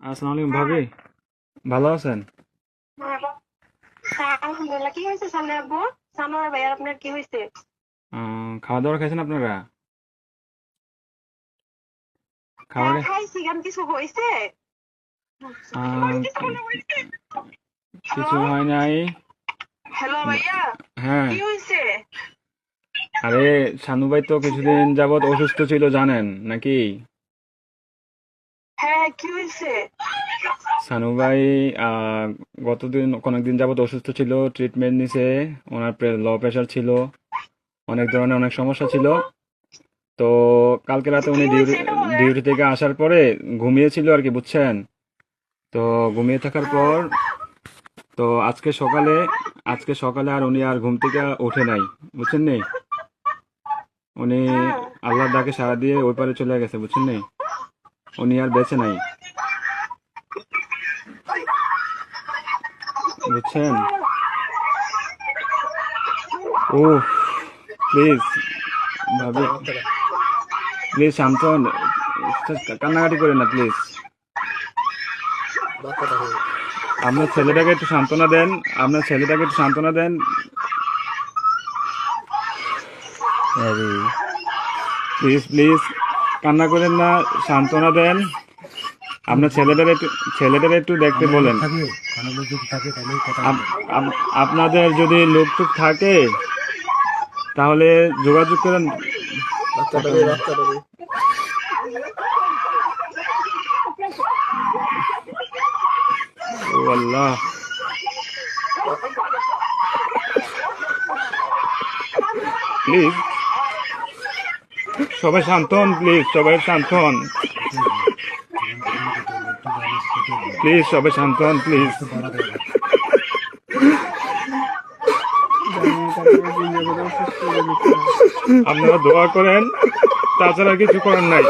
আসসালামু আলাইকুম ভাবি, ভালো আছেন? হ্যাঁ, আলহামদুলিল্লাহ। কি হয়েছে সামনে আব্বু? সানোয়ার ভাই আর আপনার কি হয়েছে? খাওয়া দাওয়া খাইছেন আপনারা? খাবার হ্যাঁ, খাইছি। কেন কিছু হয়েছে? কি- কিছু হয় নাই। হ্যালো ভাইয়া, হ্যাঁ, কি হয়েছে? আরে শানু ভাই তো কিছুদিন যাবত অসুস্থ ছিল জানেন নাকি? হ্যাঁ, কি হয়েছে? শানু ভাই আহ, অনেকদিন যাবত অসুস্থ ছিল, ট্রিটমেন্ট নিছে। ওনার লো প্রেশার ছিল, অনেক ধরনের অনেক সমস্যা ছিল। তো কালকে রাতে উনি কি হয়েছে এটা বলেন। ডিউটি থেকে আসার পরে ঘুমিয়েছিল আর কি, বুঝছেন? তো ঘুমিয়ে থাকার হ্যাঁ, পর তো আজকে সকালে আর উনি আর ঘুম থেকে ওঠে নাই, বুঝছেন নি? উনি হ্যাঁ। আল্লাহর ডাকে সাড়া দিয়ে ওই পারে চলে গেছে, বুঝছেন নি? উনি আর বেঁচে নাই, বুঝছেন? ও, প্লিজ ভাবি, প্লিজ শান্ত হন। কান্নাকাটি করেন না প্লিজ। আপনার ছেলেটাকে একটু সান্ত্বনা দেন। আপনার ছেলেটাকে একটু সান্ত্বনা দেন। আরে প্লিজ প্লিজ, কান্না করেন না, সান্ত্বনা দেন। আপনার ছেলেটারে একটু দেখতে আমরা লোক বলেন। থাকে, কোনো লোক যদি থাকে তাহলে কথা আপ- বলবে। আপনাদের যদি লোকটুক থাকে তাহলে যোগাযোগ করেন। ও আল্লাহ, প্লিজ সবাই শান্ত হন, প্লিজ সবাই শান্ত হন, কেটে উঠবে, জীবন কখনো কেটে উঠবে, একটু জানি কেটে উঠবে। প্লিজ সবাই শান্ত হন, প্লিজ। একটু বাড়া দেবে। আপনারা দোয়া করেন, তাছাড়া কিছু করার নাই।